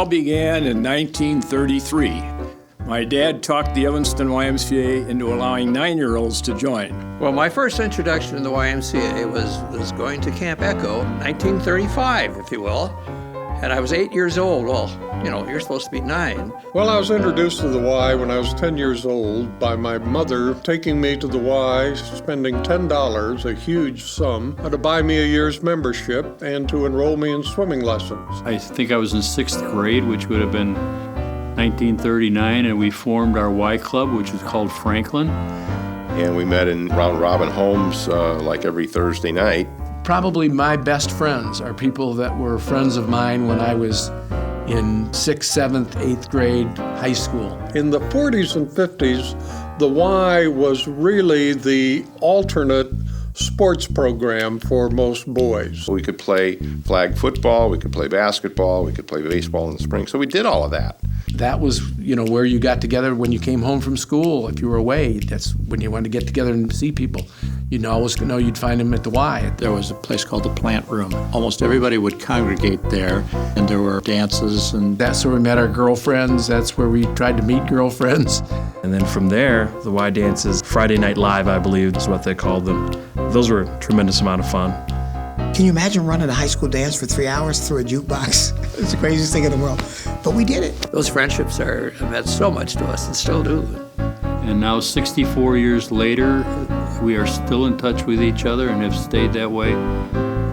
all began in 1933. My dad talked the Evanston YMCA into allowing 9-year-olds to join. Well, my first introduction to the YMCA was going to Camp Echo, 1935, if you will. And I was 8 years old. Well, you're supposed to be 9. Well, I was introduced to the Y when I was 10 years old by my mother taking me to the Y, spending $10, a huge sum, to buy me a year's membership and to enroll me in swimming lessons. I think I was in 6th grade, which would have been 1939, and we formed our Y Club, which was called Franklin. And we met in round robin homes like every Thursday night. Probably my best friends are people that were friends of mine when I was in 6th, 7th, 8th grade high school. In the 40s and 50s, the Y was really the alternate sports program for most boys. We could play flag football, we could play basketball, we could play baseball in the spring, so we did all of that. That was, where you got together when you came home from school. If you were away, that's when you wanted to get together and see people. You'd always know you'd find them at the Y. There was a place called the Plant Room. Almost everybody would congregate there, and there were dances. And that's where we met our girlfriends. That's where we tried to meet girlfriends. And then from there, the Y dances, Friday Night Live, I believe is what they called them. Those were a tremendous amount of fun. Can you imagine running a high school dance for 3 hours through a jukebox? It's the craziest thing in the world. But we did it. those friendships have meant so much to us and still do. And now 64 years later, we are still in touch with each other and have stayed that way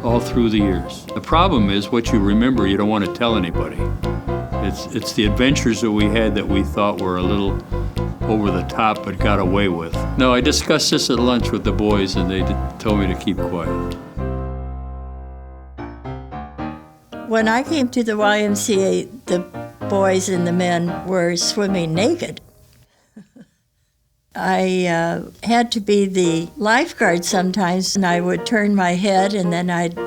all through the years. The problem is what you remember, you don't want to tell anybody. It's the adventures that we had that we thought were a little over the top but got away with. No, I discussed this at lunch with the boys and they told me to keep quiet. When I came to the YMCA, the boys and the men were swimming naked. I had to be the lifeguard sometimes, and I would turn my head, and then I'd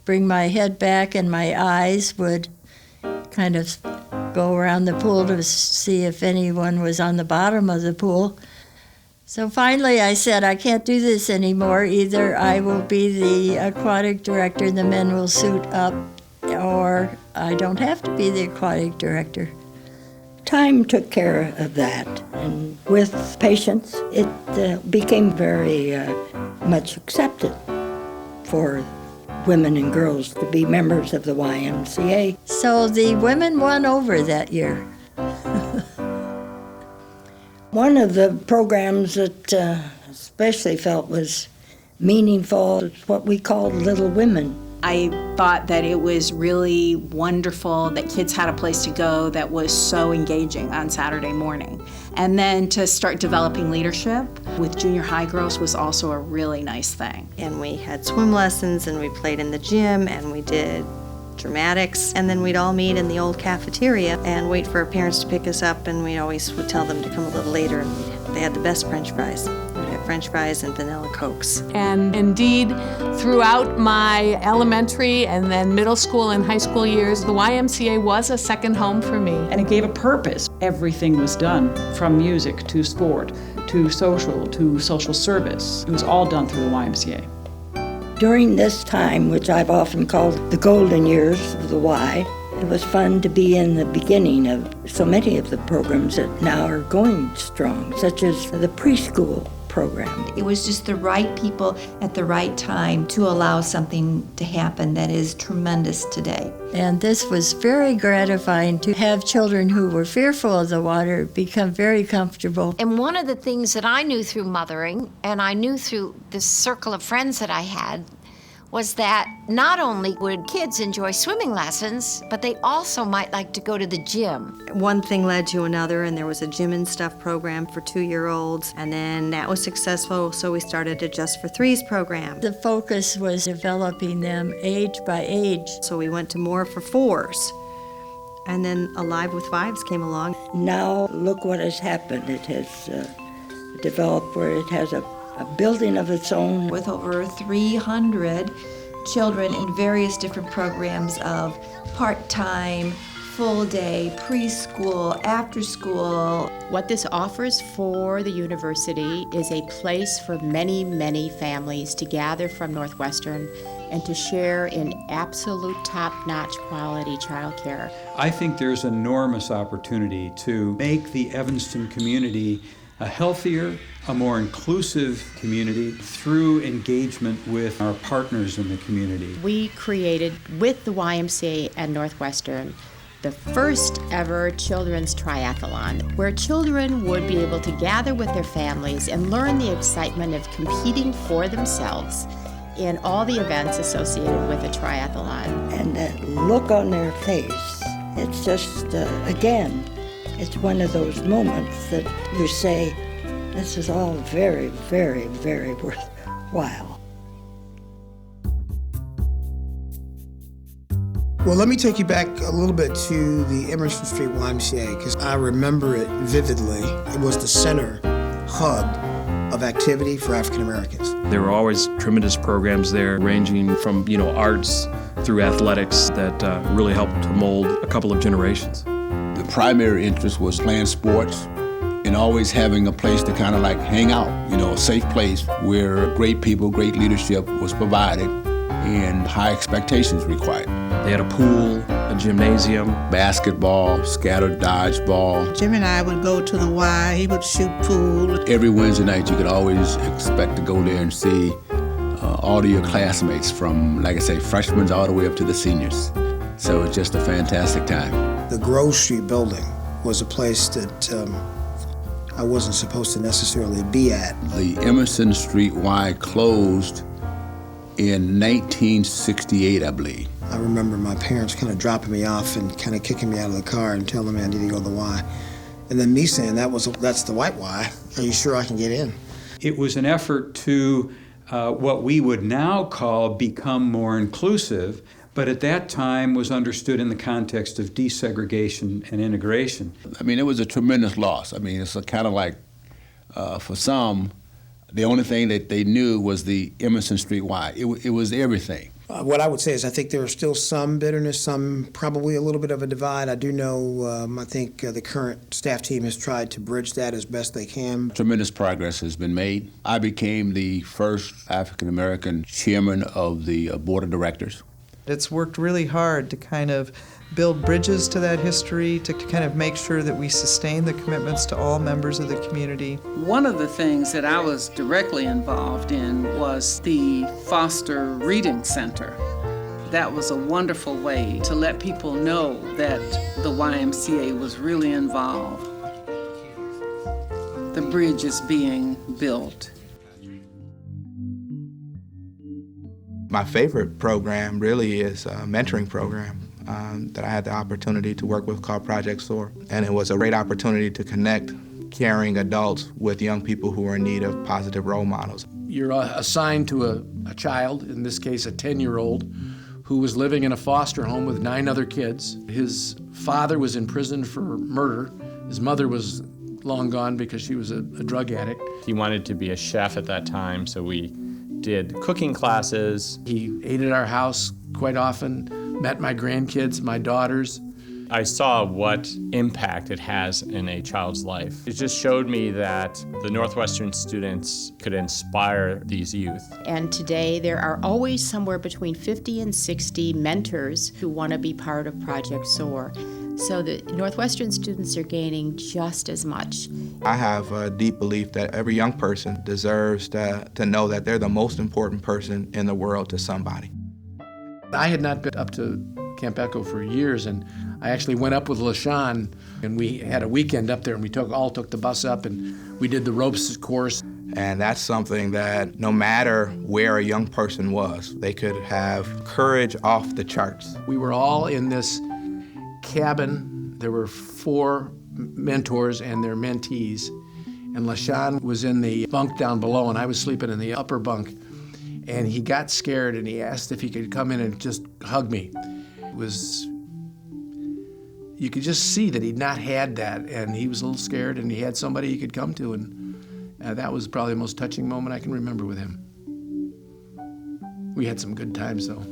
bring my head back, and my eyes would kind of go around the pool to see if anyone was on the bottom of the pool. So finally I said, I can't do this anymore. Either I will be the aquatic director, the men will suit up, or I don't have to be the aquatic director. Time took care of that, and with patience, it became very much accepted for women and girls to be members of the YMCA. So the women won over that year. One of the programs that especially felt was meaningful is what we called Little Women. I thought that it was really wonderful that kids had a place to go that was so engaging on Saturday morning. And then to start developing leadership with junior high girls was also a really nice thing. And we had swim lessons, and we played in the gym, and we did dramatics, and then we'd all meet in the old cafeteria and wait for our parents to pick us up, and we always would tell them to come a little later, and they had the best French fries. We'd have French fries and vanilla Cokes. And indeed, throughout my elementary and then middle school and high school years, the YMCA was a second home for me. And it gave a purpose. Everything was done, from music to sport to social service. It was all done through the YMCA. During this time, which I've often called the golden years of the Y, it was fun to be in the beginning of so many of the programs that now are going strong, such as the preschool program. It was just the right people at the right time to allow something to happen that is tremendous today. And this was very gratifying to have children who were fearful of the water become very comfortable. And one of the things that I knew through mothering, and I knew through this circle of friends that I had, was that not only would kids enjoy swimming lessons, but they also might like to go to the gym. One thing led to another, and there was a gym and stuff program for 2-year-olds, and then that was successful, so we started a Just for Threes program. The focus was developing them age by age. So we went to more for 4s. And then Alive with 5s came along. Now look what has happened. It has developed where it has a building of its own. With over 300 children in various different programs of part-time, full-day, preschool, after-school. What this offers for the university is a place for many, many families to gather from Northwestern and to share in absolute top-notch quality childcare. I think there's enormous opportunity to make the Evanston community a healthier, a more inclusive community through engagement with our partners in the community. We created, with the YMCA and Northwestern, the first ever children's triathlon, where children would be able to gather with their families and learn the excitement of competing for themselves in all the events associated with a triathlon. And that look on their face, it's just, again, it's one of those moments that you say, this is all very, very, very worthwhile. Well, let me take you back a little bit to the Emerson Street YMCA, because I remember it vividly. It was the center hub of activity for African Americans. There were always tremendous programs there, ranging from, arts through athletics that really helped to mold a couple of generations. The primary interest was playing sports and always having a place to kind of like hang out, a safe place where great people, great leadership was provided and high expectations required. They had a pool, a gymnasium, basketball, scattered dodgeball. Jim and I would go to the Y, he would shoot pool. Every Wednesday night you could always expect to go there and see all of your classmates from, like I say, freshmen all the way up to the seniors. So it's just a fantastic time. The Grove Street building was a place that I wasn't supposed to necessarily be at. The Emerson Street Y closed in 1968, I believe. I remember my parents kind of dropping me off and kind of kicking me out of the car and telling me I need to go to the Y. And then me saying, that's the white Y. Are you sure I can get in? It was an effort to what we would now call become more inclusive, but at that time was understood in the context of desegregation and integration. I mean, it was a tremendous loss. I mean, it's kind of like, for some, the only thing that they knew was the Emerson Street Y. It was everything. What I would say is I think there is still some bitterness, some probably a little bit of a divide. I do know, I think the current staff team has tried to bridge that as best they can. Tremendous progress has been made. I became the first African-American chairman of the board of directors. It's worked really hard to kind of build bridges to that history, to kind of make sure that we sustain the commitments to all members of the community. One of the things that I was directly involved in was the Foster Reading Center. That was a wonderful way to let people know that the YMCA was really involved. The bridge is being built. My favorite program really is a mentoring program that I had the opportunity to work with called Project SOAR. And it was a great opportunity to connect caring adults with young people who are in need of positive role models. You're assigned to a child, in this case a 10-year-old, who was living in a foster home with 9 other kids. His father was in prison for murder. His mother was long gone because she was a drug addict. He wanted to be a chef at that time, so we did cooking classes. He ate at our house quite often, met my grandkids, my daughters. I saw what impact it has in a child's life. It just showed me that the Northwestern students could inspire these youth. And today there are always somewhere between 50 and 60 mentors who want to be part of Project SOAR. So the Northwestern students are gaining just as much. I have a deep belief that every young person deserves to know that they're the most important person in the world to somebody. I had not been up to Camp Echo for years, and I actually went up with LaShawn, and we had a weekend up there, and we all took the bus up, and we did the ropes course. And that's something that no matter where a young person was, they could have courage off the charts. We were all in this cabin. There were 4 mentors and their mentees, and LaShawn was in the bunk down below, and I was sleeping in the upper bunk. And he got scared, and he asked if he could come in and just hug me. It was, you could just see that he'd not had that, and he was a little scared, and he had somebody he could come to, and that was probably the most touching moment I can remember with him. We had some good times, though.